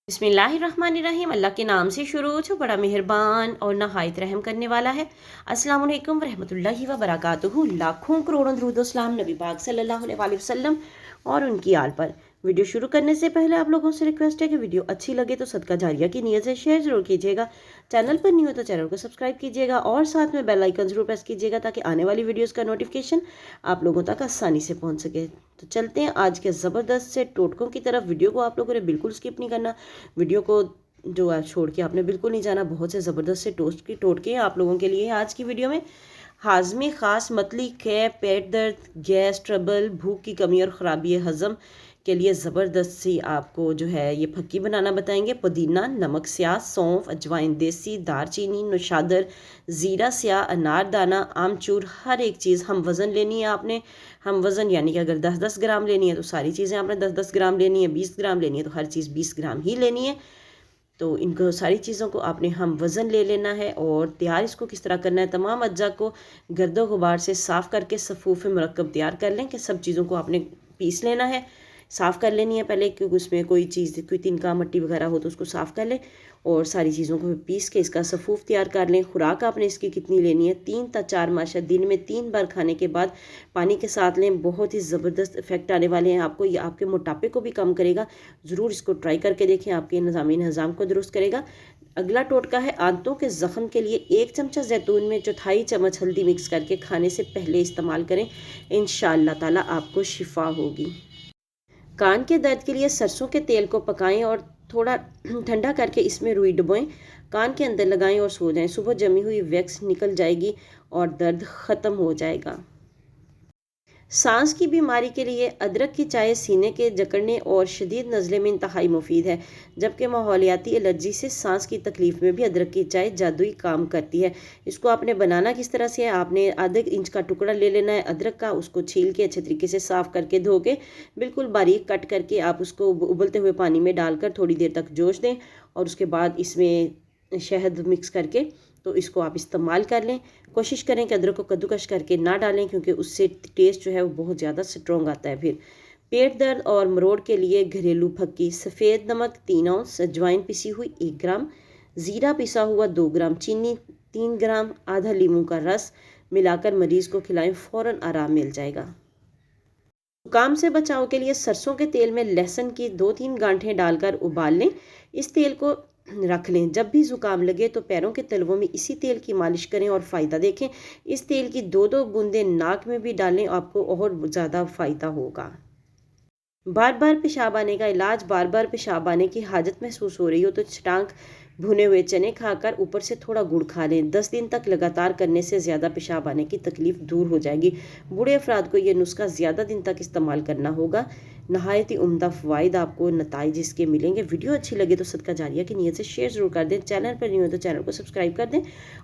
बिस्मिल्लाहिर्रहमानिर्रहीम। अल्लाह के नाम से शुरू जो बड़ा मेहरबान और नहायत रहम करने वाला है। अस्सलाम वालेकुम रहमतुल्लाहि व बरकातुहू। लाखों करोड़ों दरूद सलाम नबी पाक सल्लल्लाहु अलैहि वसल्लम और उनकी आल पर। वीडियो शुरू करने से पहले आप लोगों से रिक्वेस्ट है कि वीडियो अच्छी लगे तो सदका जारिया की नीयत से शेयर जरूर कीजिएगा। चैनल पर नहीं हो तो चैनल को सब्सक्राइब कीजिएगा और साथ में बेल आइकन जरूर प्रेस कीजिएगा ताकि आने वाली वीडियोस का नोटिफिकेशन आप लोगों तक आसानी से पहुंच सके। तो चलते हैं आज के ज़बरदस्त से टोटकों की तरफ। वीडियो को आप लोगों ने बिल्कुल स्किप नहीं करना। वीडियो को जो है छोड़ के आपने बिल्कुल नहीं जाना। बहुत से ज़बरदस्त से टोटके आप लोगों के लिए आज की वीडियो में। हाजमे ख़ास मतली कैप, पेट दर्द, गैस ट्रबल, भूख की कमी और ख़राबी हज़म के लिए ज़बरदस्त सी आपको जो है ये फक्की बनाना बताएंगे। पुदीना, नमक स्याह, सौंफ, अजवाइन देसी, दारचीनी, नौशादर, ज़ीरा स्याह, अनारदाना, आमचूर, हर एक चीज़ हम वज़न लेनी है आपने। हम वज़न यानी कि अगर 10-10 ग्राम लेनी है तो सारी चीज़ें आपने 10-10 ग्राम लेनी है। 20 ग्राम लेनी है तो हर चीज़ 20 ग्राम ही लेनी है। तो इनको सारी चीज़ों को आपने हम वज़न ले लेना है। और तैयार इसको किस तरह करना है, तमाम अज्जा को गर्दो गुबार से साफ़ करके सफ़ूफ़ मरकब तैयार कर लें कि सब चीज़ों को आपने पीस लेना है, साफ़ कर लेनी है पहले, क्योंकि उसमें कोई चीज़ कोई तिनका मट्टी वगैरह हो तो उसको साफ़ कर लें और सारी चीज़ों को पीस के इसका सफ़ूफ़ तैयार कर लें। खुराक आपने इसकी कितनी लेनी है, 3 से 4 माशा दिन में 3 बार खाने के बाद पानी के साथ लें। बहुत ही ज़बरदस्त इफ़ेक्ट आने वाले हैं आपको। ये आपके मोटापे को भी कम करेगा। ज़रूर इसको ट्राई करके देखें, आपके निज़ाम को दुरुस्त करेगा। अगला टोटका है आंतों के ज़ख़म के लिए 1 चमचा जैतून में 1/4 चम्मच हल्दी मिक्स करके खाने से पहले इस्तेमाल करें। इंशाअल्लाह ताला आपको शिफा होगी। कान के दर्द के लिए सरसों के तेल को पकाएं और थोड़ा ठंडा करके इसमें रुई डुबोएं, कान के अंदर लगाएं और सो जाएं। सुबह जमी हुई वैक्स निकल जाएगी और दर्द ख़त्म हो जाएगा। सांस की बीमारी के लिए अदरक की चाय सीने के जकड़ने और शदीद नज़ले में इंतहाई मुफीद है, जबकि माहौलियाती एलर्जी से सांस की तकलीफ में भी अदरक की चाय जादुई काम करती है। इसको आपने बनाना किस तरह से है, आपने आधे इंच का टुकड़ा ले लेना है अदरक का। उसको छील के अच्छे तरीके से साफ़ करके धो के बिल्कुल बारीक कट करके आप उसको उबलते हुए पानी में डालकर थोड़ी देर तक जोश दें और उसके बाद इसमें शहद मिक्स करके तो इसको आप इस्तेमाल कर लें। कोशिश करें कि अदरक को कद्दूकश करके ना डालें, क्योंकि उससे टेस्ट जो है वो बहुत ज़्यादा स्ट्रॉन्ग आता है। फिर पेट दर्द और मरोड़ के लिए घरेलू फक्की, सफ़ेद नमक 3 औंस, अजवाइन पिसी हुई 1 ग्राम, ज़ीरा पिसा हुआ 2 ग्राम, चीनी 3 ग्राम, आधा लीमू का रस मिलाकर मरीज़ को खिलाएं, फ़ौरन आराम मिल जाएगा। जुकाम से बचाव के लिए सरसों के तेल में लहसुन की 2-3 गांठें डालकर उबाल लें। इस तेल को रख लें। जब भी ज़ुकाम लगे तो पैरों के तलवों में इसी तेल की मालिश करें और फ़ायदा देखें। इस तेल की 2-2 बूंदें नाक में भी डालें, आपको और ज़्यादा फ़ायदा होगा। बार बार पेशाब आने का इलाज, बार बार पेशाब आने की हाजत महसूस हो रही हो तो छटांक भुने हुए चने खाकर ऊपर से थोड़ा गुड़ खा लें। 10 दिन तक लगातार करने से ज़्यादा पेशाब आने की तकलीफ दूर हो जाएगी। बूढ़े अफराद को यह नुस्खा ज़्यादा दिन तक इस्तेमाल करना होगा। नहायत ही उम्दा फ़वाइद आपको नताइज इसके मिलेंगे। वीडियो अच्छी लगे तो सदका जारिया की नीयत से शेयर ज़रूर कर दें। चैनल पर नहीं हो तो चैनल को सब्सक्राइब कर दें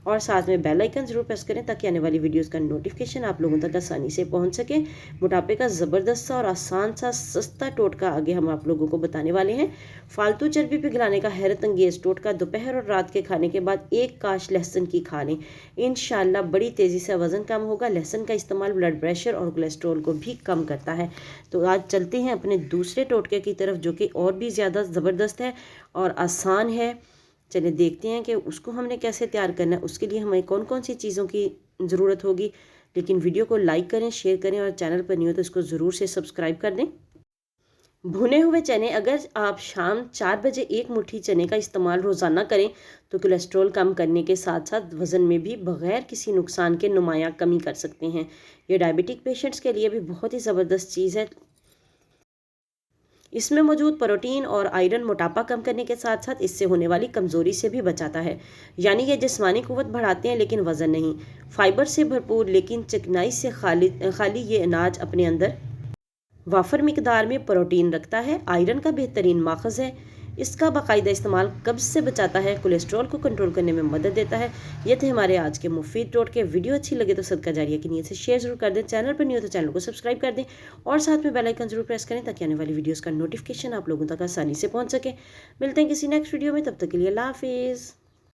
और साथ में बेल आइकन ज़रूर प्रेस करें ताकि आने वाली वीडियोज़ का नोटिफिकेशन आप लोगों तक आसानी से पहुँच सके। मोटापे का ज़बरदस्त सा और आसान सा सस्ता टोटका आगे हम आप लोगों को बताने वाले हैं। फालतू चर्बी पिघलाने का हैरत अंगेज टोटका, दोपहर और रात के खाने के बाद 1 काश लहसुन की खा लें। इंशाअल्लाह बड़ी तेज़ी से वज़न कम होगा। लहसुन का इस्तेमाल ब्लड प्रेशर और कोलेस्ट्रॉल को भी कम करता है। तो आज चलते हैं अपने दूसरे टोटके की तरफ, जो कि और भी ज़्यादा ज़बरदस्त है और आसान है। चलिए देखते हैं कि उसको हमने कैसे तैयार करना है। उसके लिए हमें कौन कौन सी चीज़ों की ज़रूरत होगी। लेकिन वीडियो को लाइक करें, शेयर करें और चैनल पर नहीं हो तो इसको ज़रूर से सब्सक्राइब कर दें। भुने हुए चने, अगर आप शाम 4 बजे 1 मुट्ठी चने का इस्तेमाल रोज़ाना करें तो कोलेस्ट्रॉल कम करने के साथ साथ वज़न में भी बग़ैर किसी नुकसान के नुमायाँ कमी कर सकते हैं। ये डायबिटिक पेशेंट्स के लिए भी बहुत ही ज़बरदस्त चीज़ है। इसमें मौजूद प्रोटीन और आयरन मोटापा कम करने के साथ साथ इससे होने वाली कमज़ोरी से भी बचाता है। यानी ये जिस्मानी क़ुव्वत बढ़ाते हैं लेकिन वज़न नहीं। फ़ाइबर से भरपूर लेकिन चिकनाई से खाली ये अनाज अपने अंदर वाफर मिकदार में प्रोटीन रखता है। आयरन का बेहतरीन माखज़ है। इसका बाकायदा इस्तेमाल कब्ज़ से बचाता है, कोलेस्ट्रॉल को कंट्रोल करने में मदद देता है। ये थे हमारे आज के मुफीद टोटके। वीडियो अच्छी लगे तो सदका जारिया की नीयत से शेयर ज़रूर कर दें। चैनल पर नहीं हो तो चैनल को सब्सक्राइब कर दें और साथ में बेल आइकन ज़रूर प्रेस करें ताकि आने वाली वीडियोज़ का नोटिफिकेशन आप लोगों तक आसानी से पहुँच सके। मिलते हैं किसी नेक्स्ट वीडियो में, तब तक के लिए अल्लाह हाफिज़।